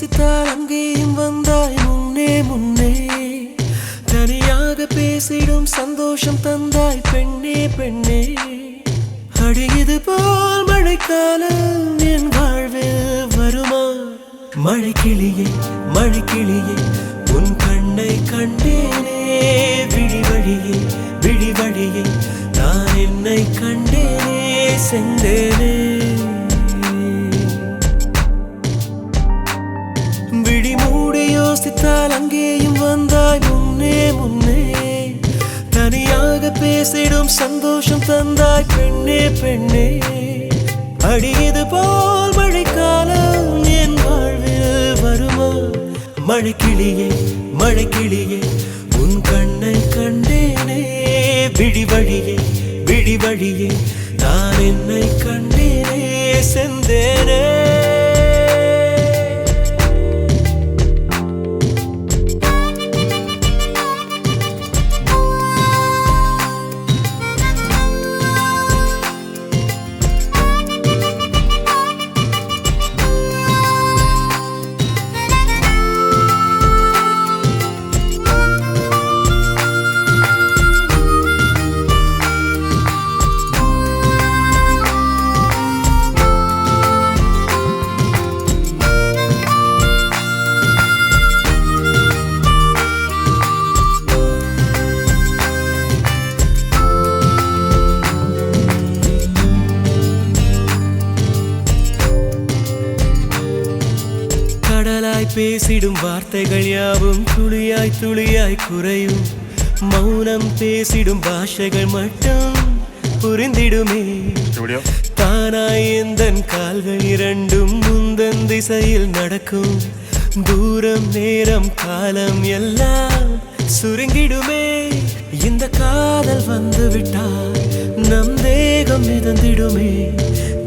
யோசித்தால் அங்கேயும் வந்தாய் முன்னே முன்னே தனியாக பேசிடும் சந்தோஷம் தந்தாய் பெண்ணே பெண்ணே அடியது போல் மழைக்காலம் என் வாழ்வில் வருமா மழைக்கிளியே மழைக்கிளியே உன் கண்ணை கண்டேனே விழி வழியே விழி வழியே நான் என்னை கண்டேனே சென்றேனே விழி மூடி யோசித்தால் அங்கேயும் வந்தாய் முன்னே முன்னே தனியாக பேசிடும் சந்தோஷம் தந்தாய் பெண்ணே பெண்ணே அடியது போல் மழைக்காலம் என் வாழ்வில் வருமா மழைக்கிளியே மழைக்கிளியே உன் கண்ணை கண்டேனே விழி வழியே விழி வழியே நான் என்னை கண்டேனே சென்றேனே கடலாய் பேசிடும் வார்த்தைகள் யாவும் துளியாய் துளியாய் குறையும் மௌனம் பேசிடும் பாஷைகள் மட்டும் புரிந்திடுமே தானாய் எந்தன் கால்கள் இரண்டும் முந்தன் திசையில் நடக்கும் தூரம் நேரம் காலம் எல்லாம் சுருங்கிடுமே இந்த காதல் வந்து விட்டால் நம் தேகம் மிதந்திடுமே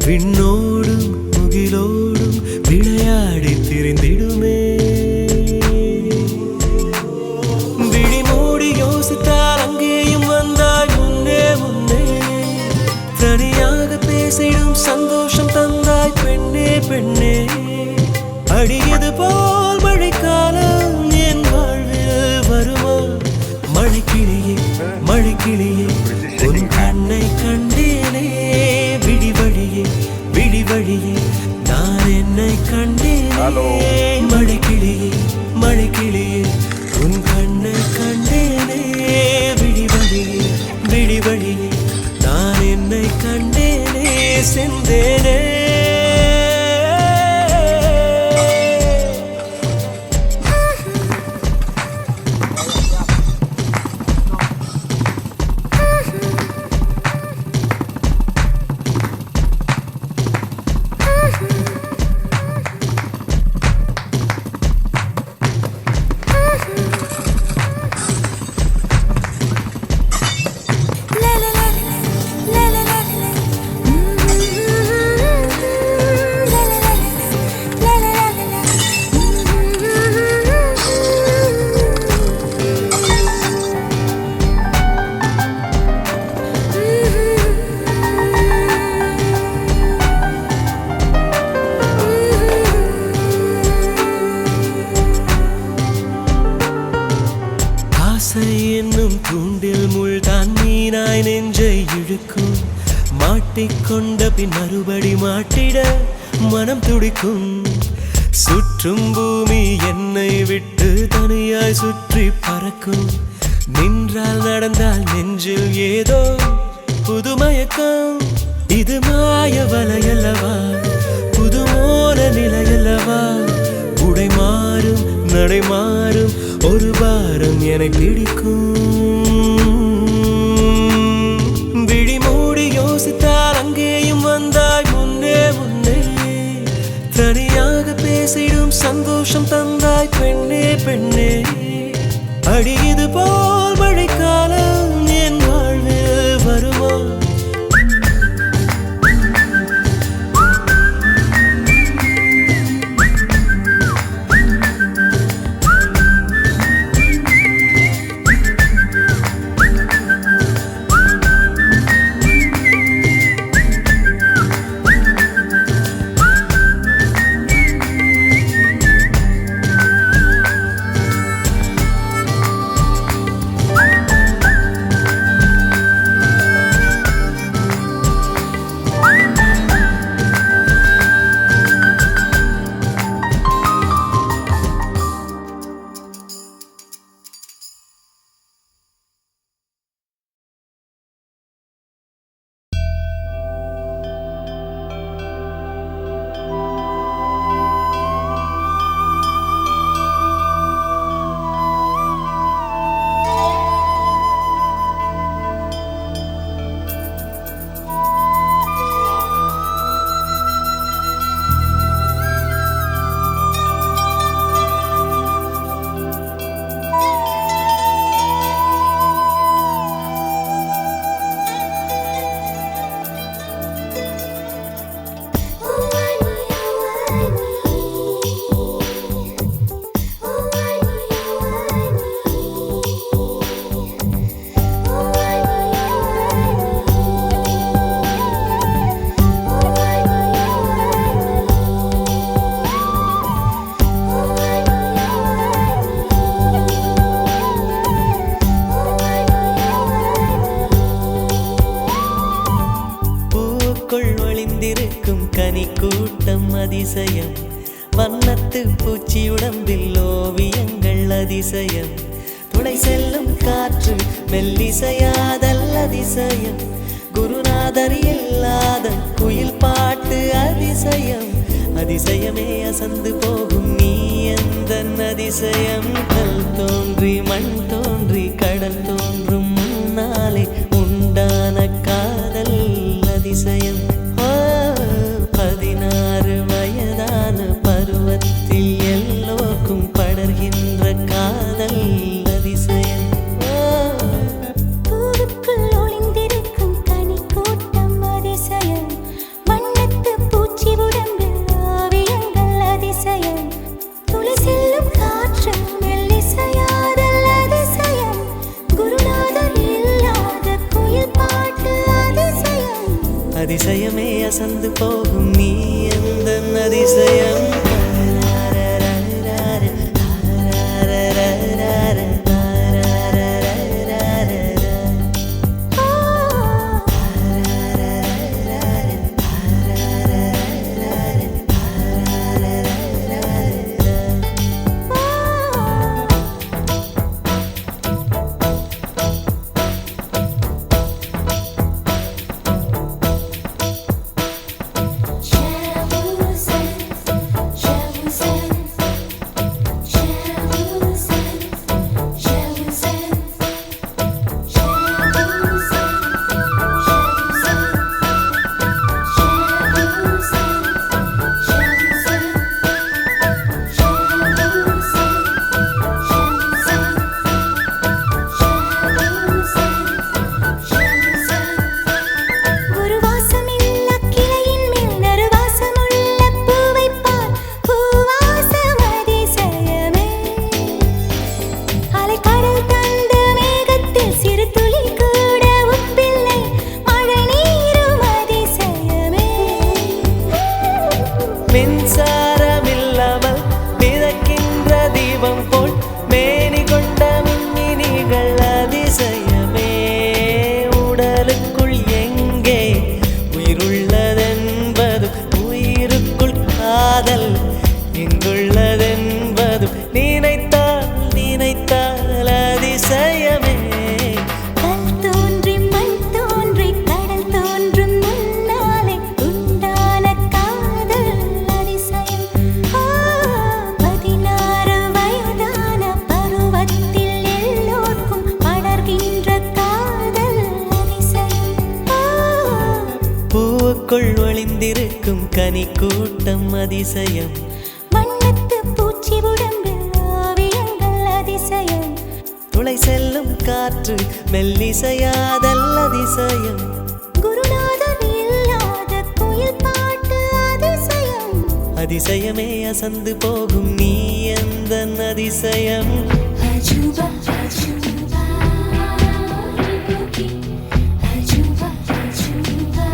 விண்ணோடும் முகிலோடும் விளையாடி திரிந்திடுமே விழி மூடி யோசித்தால் அங்கேயும் வந்தாய் முன்னே முன்னே தனியாக பேசிடும் சந்தோஷம் தந்தாய் பெண்ணே பெண்ணே அடியது போல் மழைக்காலம் என் வாழ்வில் வருமா மழைக்கிளியே மழைக்கிளியே உன் கண்ணை கண்டேனே விழி வழியே விழி வழியே நான் என்னை கண்டேனே மழைக்கிளியே மழைக்கிளியே உன் கண்ணை கண்டேனே விழி வழியே விழி வழியே நான் என்னை கண்டேனே சென்றேனே என்னும் தூண்டில் முள்தான் மீனாய் நெஞ்சை இழுக்கும் மாட்டிக்கொண்ட பின் மறுபடி மாட்டிட மனம் துடிக்கும் சுற்றும் பூமி என்னை விட்டு தனியாய் சுற்றி பறக்கும் நின்றால் நடந்தால் நெஞ்சில் ஏதோ புதுமயக்கம் இது மாய வலையல்லவா புதுமோன நிலையல்லவா உடை மாறும் நடை மாறும் ஒரு வாரம் என்னை பிடிக்கும் விழி மூடி யோசித்தால் அங்கேயும் வந்தாய் முன்னே முன்னே தனியாக பேசிடும் சந்தோஷம் தந்தாய் பெண்ணே பெண்ணே அடியது போல் மழைக்காலம் என் வாழ்வில் வருமா கூட்டம் அதிசயம் வண்ணத்து பூச்சி உடம்பில் ஓவியங்கள் அதிசயம் துளை செல்லும் காற்று மெல்லிசையாதல் அதிசயம் குருநாதர் இல்லாத குயில் பாட்டு அதிசயம் அதிசயமே அசந்து போகும் நீ எந்தன் அதிசயம் கல் தோன்றி மண் தோன்றி கடல் தோன்றும் முன்னாலே உண்டான காதல் அதிசயம் 16 வயதான பருவத்தில் எல்லோருக்கும் படர்கின்ற காதல் அதிசயம் பூவுக்குள் ஒளிந்திருக்கும் கனி கூட்டம் அதிசயம் வண்ணத்து பூச்சி உடம்பில் ஓவியங்கள் அதிசயம் துளி செல்லும் காற்று மெல்லிசையாதல் அதிசயம் குருநாதர் இல்லாத குயில் பாட்டு அதிசயம் அதிசயமே அசந்து போகும் நீ எந்தன் அதிசயம் மின்சாரமில்லாமல் மிதக்கின்ற தீபம் போல் மேனி கொண்ட மின்மினிகள் அதிசயமே உடலுக்குள் எங்கே உயிருள்ளதென்பது உயிருக்குள் காதல் எங்குள்ளதென்பது நினைத்தால் நினைத்தால் அதிசயமே பூவுக்குள் ஒளிந்திருக்கும் கனி கூட்டம் அதிசயம் வண்ணத்து பூச்சி உடம்பில் ஓவியங்கள் அதிசயம் துளை செல்லும் காற்று மெல்லிசையாதல் அதிசயம் குருநாதர் இல்லாத குயில் பாட்டு அதிசயம் அதிசயமே அசந்து போகும் நீ எந்தன் அதிசயம் அஜூபா அஜூபா அஜூபா அஜூபா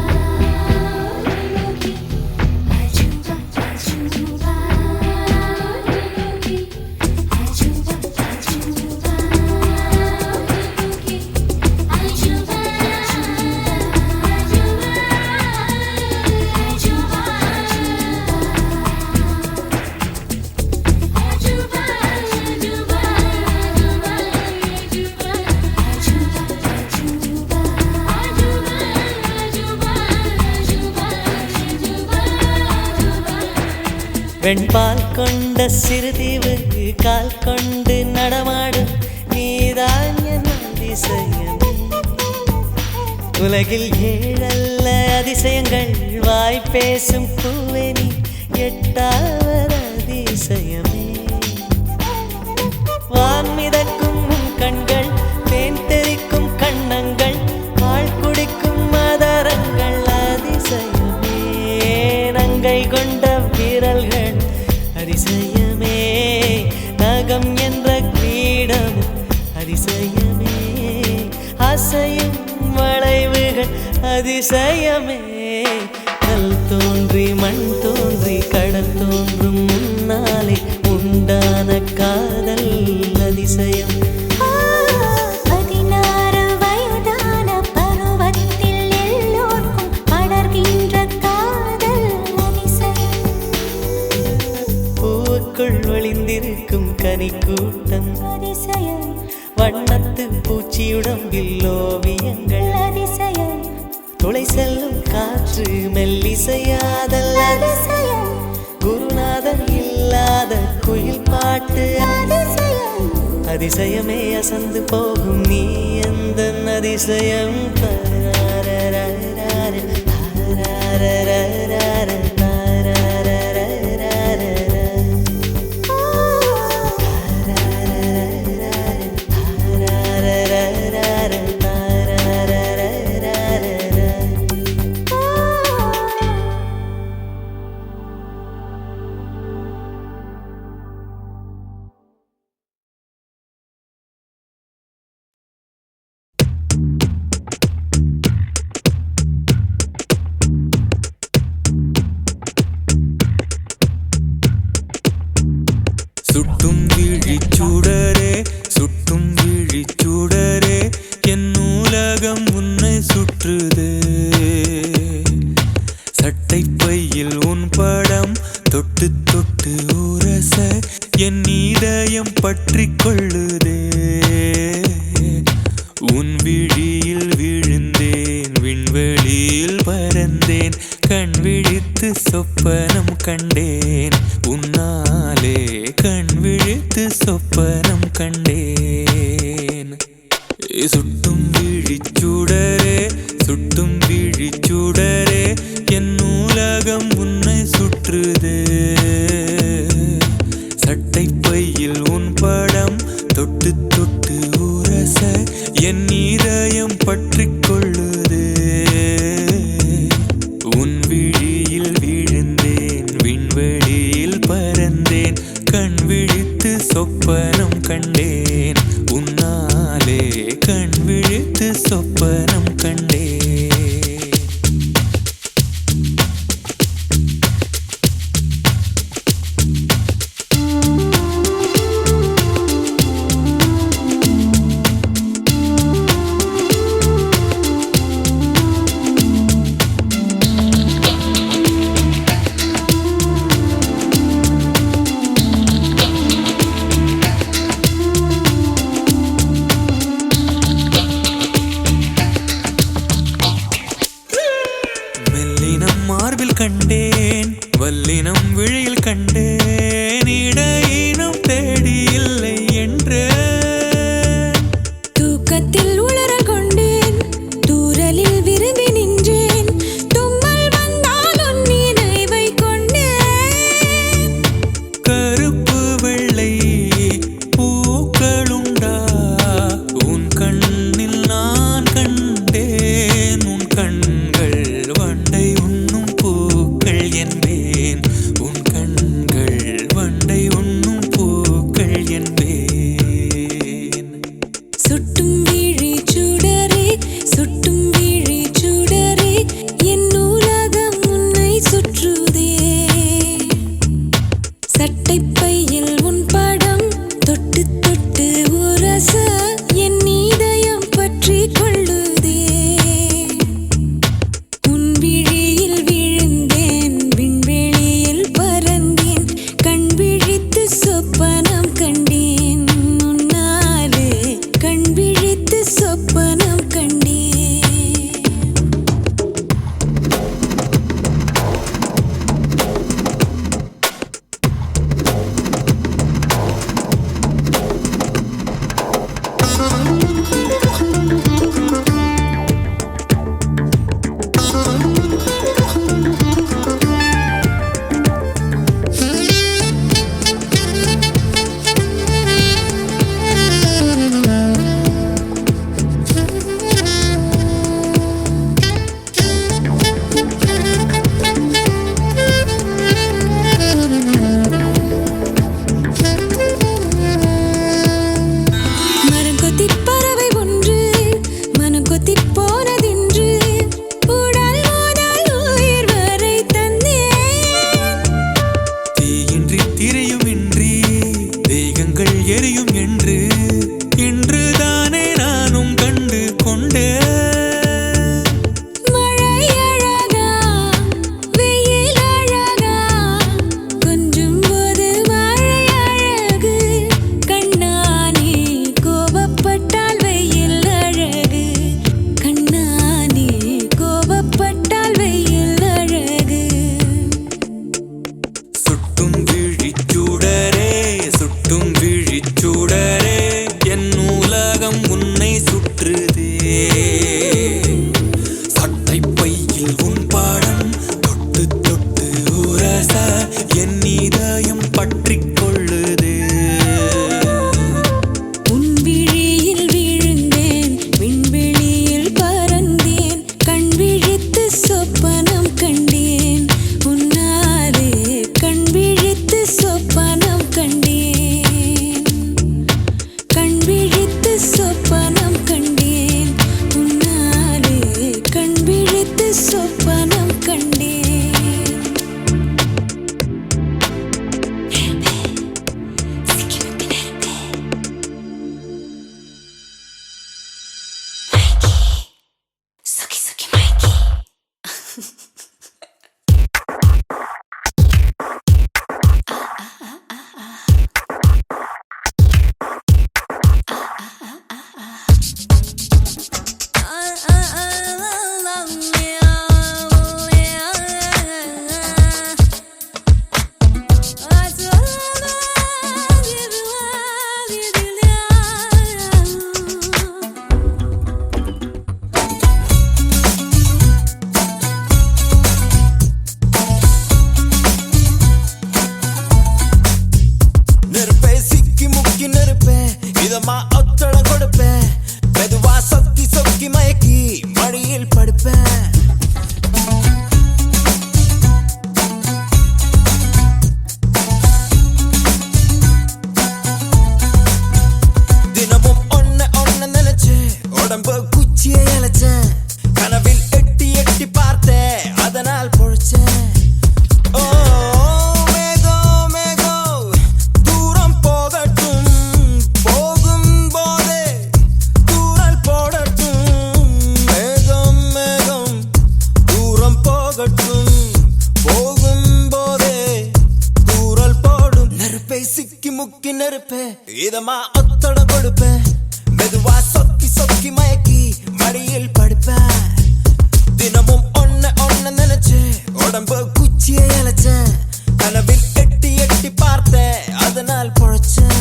வெண்பால் கொண்ட சிறுதீவு கால் கொண்டு நடமாடும் நீதான் என் அதிசயம் உலகில் 7 அதிசயங்கள் வாய் பேசும் பூவே நீ 8வது அதிசயமே வான் மிதக்கும் கண்கள் தேன் தெறிக்கும் கண்ணங்கள் பால் குடிக்கும் மதரங்கள் அதிசயமே நங்கை கொண்ட விரல்கள் அதிசயமே நகம் என்ற கிரீடம் அதிசயமே அசையும் வளைவுகள் அதிசயமே கல் தோன்றி மண் தோன்றி கடல் தோன்றும் முன்னாலே உண்டான காதல் அதிசயம் 16 வயதான பருவத்தில் எல்லோருக்கும் படர்கின்ற காதல் அதிசயம் தேன்கனி கூட்டம் அதிசயம் வண்ணத்து பூச்சியுடம்பில் ஓவியங்கள் அதிசயம் துளை செல்லும் காற்று மெல்லிசையாதல் அதிசயம் குருநாதன் இல்லாத குயில் பாட்டு அதிசயம் அதிசயமே அசந்து போகும் நீ எந்த அதிசயம் தாரரரரர, தாரரரரர, தாரரரரர. சுட்டும் விழிச்சுடரே சுட்டும் விழிச்சுடரே என் நூலகம் உன்னை சுற்றுதே சட்டை பையில் உன் படம் தொட்டு தொட்டு உரச என் இதயம் பற்றி கொள்ளுதே உன் விழியில் விழுந்தேன் விண்வெளியில் பறந்தேன் கண் விழித்து சொப்பனம் கண்டேன் உன்னாலே கண் விழித்து சொப்பனம் கண்டேன் சுட்டும் விழிச்சுடரே சுட்டும் விழிச்சுடரே என் நூலகம் உன்னை சுற்றுதே சட்டை பையில் உன் படம் தொட்டு தொட்டு உரச என் இதயம் பற்றி கொள்ளுதே உன் விழியில் விழுந்தேன் விண்வெளியில் பறந்தேன் கண் விழித்து சொப்பனம் கண்டேன் உன்னாலே கண் விழித்து சொப்பனம் கண்டேன் மெல்லினம் மார்பில் கண்டேன் வல்லினம் விழியில் கண்டேன் இடையினம் தேடி இல்லை என்று தூக்கத்தில் உளற கொண்டேன் தூரலில் விரும்பி நின்றேன் தும்மல் வந்தால் உன் நினைவை கொண்டேன் கருப்பு வெள்ளை பூக்களுண்டா உன் கண்ணில் நான் கண்டேன் உன் கண்கள் வண்டை உண்ணும் பூக்கள் என்பேன் உன் கண்கள் வண்டை உண்ணும் மயக்கி மடியில் படுப்பேன். தினமும் ஒன்ன நினைச்சு உடம்பு குச்சியை இழைச்சேன். கனவில் எட்டி எட்டி பார்த்தேன், அதனால் பொழைச்சேன். ஓ மேகம் மேகம் தூரம் போகட்டும், போகும் போதே தூரல் போடட்டும். மேகம் மேகம் தூரம் போகட்டும், போகும் போதே தூரல் போடும். நெருப்பை சிக்கி முக்கி நெருப்பே இதமா ஒத்தடம் கொடுப்பேன். மெதுவா சொக்கி சொக்கி மயக்கி மடியில் படுப்பேன். தினமும் ஒன்ன நினைச்சு உடம்பு குச்சியை இழைச்சேன். கனவில் எட்டி எட்டி பார்த்தேன், அதனால் பொழைச்சேன்.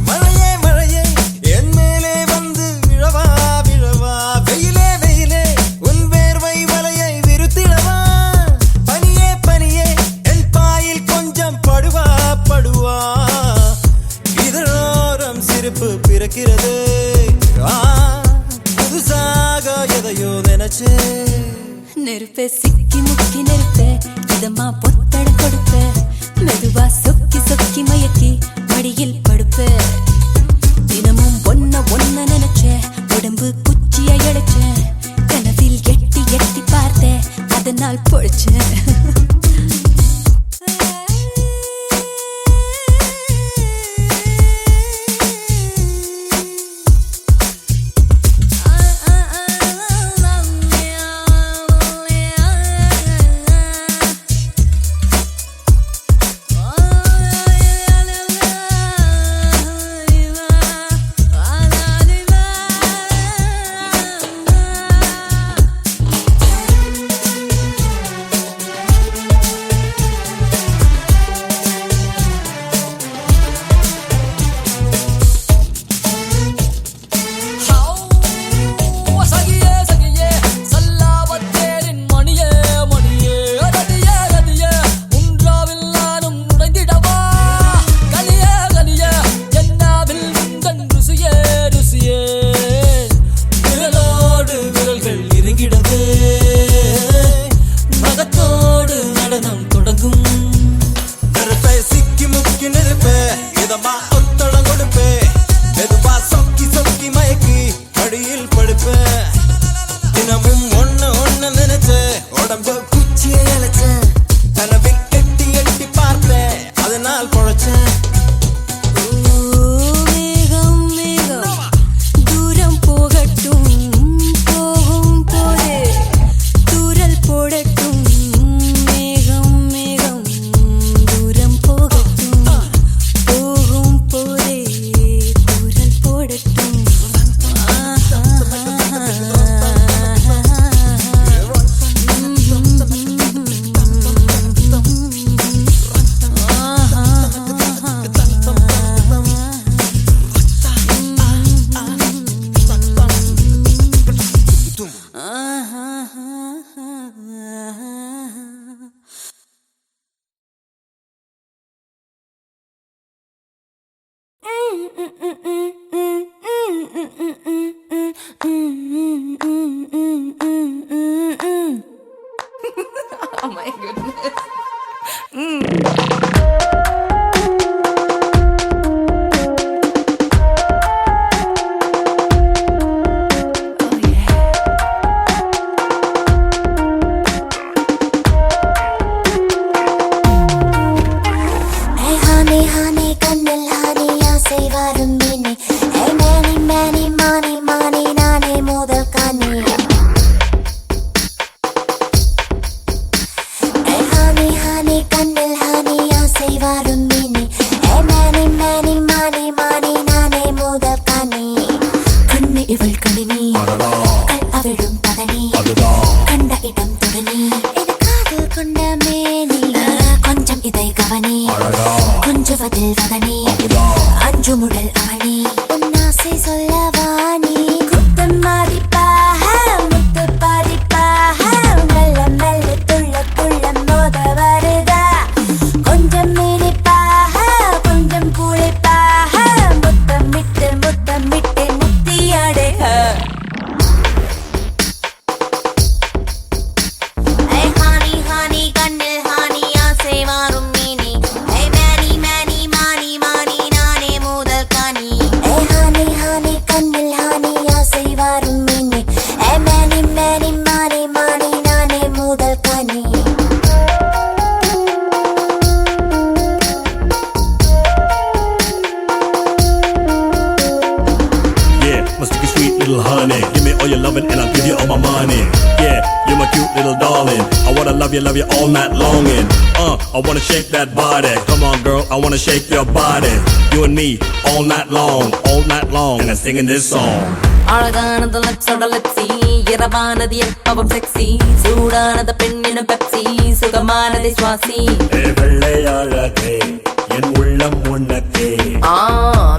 மழையே மழையே என் மேலே வந்து விழவா விழவா. வெயிலே வெயிலே உன் வேர்வை வலையை விருத்திடவா. பனியே பனியே என் பாயில் கொஞ்சம் படுவா படுவா. இதழோரம் சிரிப்பு பிறக்கிறது. புதுசாக எதையோ நினைச்சே. நெருப்பே சிக்கி முக்கி நெருப்பே இதமா பொத்தட கொடுப்பே. மெதுவா சொக்கி சொக்கி மயக்கி மடியில் படுப்பே. தினமும் ஒன்ன நினைச்சே உடம்பு குச்சியை இழைச்சேன். கனவில் எட்டி எட்டி பார்த்தேன், அதனால் பொழைச்சேன். மகத்தோடு நடனம் தொடங்கும். நெருப்பை சிக்கி முக்கி நெருப்பே இதமா ஒத்தடம் கொடுப்பே. மெதுவா சொக்கி சொக்கி மயக்கி மடியில் படுப்பேன். தினமும் ஒன்ன நினைச்சே உடம்பு குச்சியை இழைச்சேன். கனவில் எட்டி எட்டி பார்த்தேன், அதனால் பொழைச்சேன். மேகம் மேகம் தூரம் போகட்டும், போகும் போதே தூரல் போடட்டும். மேகம் மேகம் தூரம் போகட்டும், போகும் போதே தூரல் போடட்டும். Oh my goodness. இவள் கணினி கல் அவிழும் பதனி கண்ட இடம் தொடனி இது காதல் கொண்ட மேனி கொஞ்சம் இதை கவனி கொஞ்சுவதில் வதனி அஞ்சு முடல் அவனி உன் ஆசை சொல்ல little honey. Give me all your loving and I'll give you all my money. Yeah, you're my cute little darling. I wanna love you all night long. And I wanna shake that body. Come on, girl, I wanna shake your body. You and me all night long, and I'm singing this song. அழகானது லிப்ஸோட லிப்ஸி இரவானது எப்பவும் sexy சூடானது பெண்ணினும் Pepsi சுகமானதை சுவாசி வெள்ளை அழகே என் உள்ளம் உனக்கே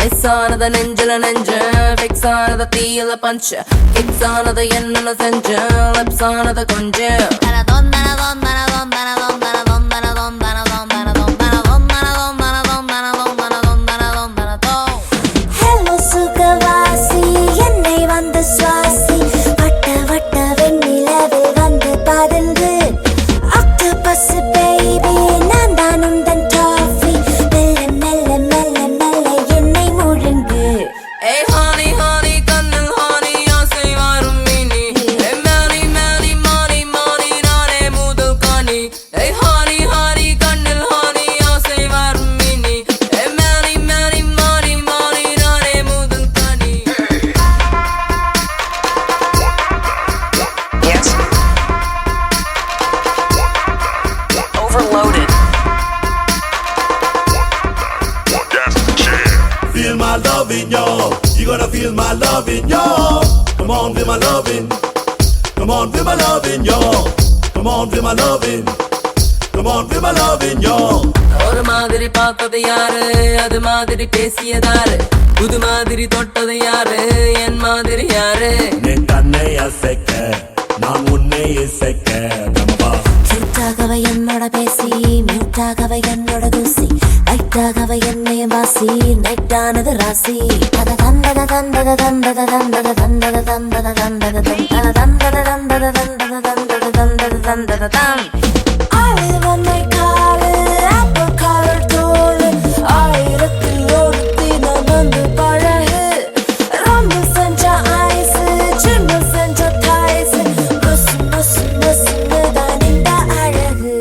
miss ஆனது நெஞ்சில நெஞ்சு fix ஆனது தீயில பஞ்சு கிக்ஸ் ஆனது என்ன செஞ்சு லிப்ஸ் ஆனது கொஞ்சம் ஹலோ சுகவாசி என்னை வந்து சுவாசி வட்ட வட்ட வெண்ணிலவில் வந்து பறந்து ஆக்டோபஸ் பேபி நான் தான் உந்தன் டாஃபி மெல்ல மெல்ல மெல்ல மெல்ல என்னை முழுங்கு ஏய் ஹானி ஹானி கண்ணில் ஹானி ஆசை வரும் மினி ஏய் மானி மானி மானி மானி நானே முதல் காணி ஏய் ஹானி ஹானி கண்ணில் ஹானி ஆசை வரும் மினி ஏய் மானி மானி மானி மானி நானே முதல் காணி Yes. Overloaded. Feel my loving, y'all. You gonna feel my loving, y'all. Come on, feel my loving. Come on, feel my loving, y'all. Come on, feel my loving. Come on, feel my loving, y'all. ஒரு மாதிரி பார்த்தது யாரு அது மாதிரி பேசியதாரு புது மாதிரி தொட்டது யாரு என் மாதிரி யாரு நீ தன்னை அசைக்க நான் உன்னை இசைக்க கமபா கியூட்டாகவ என்னோட பேசி மியூட்டாகவ என்னோட தூசி லைட்டாகவ என்னைய வாசி நைட்டானது ராசி தத தந்தத தந்தத தந்தத தந்தத தந்தத தந்தத தந்தத தந்தத தந்தத தந்தத தந்தத தந்தத தந்தத தந்தத தம் ஆளு வன்னை காலு ஆப்பிள் கலர் தோலு ஆயிரத்தில் ஒருத்தி நான் வந்து பழகு ரொம்ப செஞ்ச ஐஸ் சின்ன செஞ்ச டைஸ் புஸ் புஸ் புஸ்னு தான் இந்த அழகு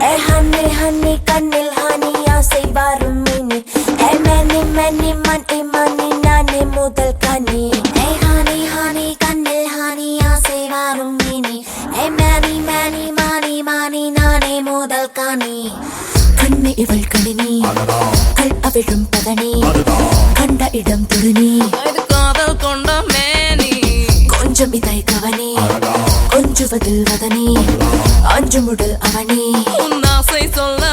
ஏ ஹனி ஹனி கண்ணில் ஹனி ஆசை வரும் மினி ஏ மணி மணி மணி மணி நானே முதல் கனி ஏ ஹனி ஹனி கண்ணில் ஹனி ஆசை வரும் மினி ஏ மணி மணி மணி மணி நானே முதல் கனி கண்ணி இவள் கணினி கல் அவிழும் பதனி கண்ட இடம் துருணி இது காதல் கொண்ட மேனி கொஞ்சம் இதை கவனி கொஞ்சுவதில் வதனி அஞ்சு முடல் அவனி உன் ஆசை சொல்ல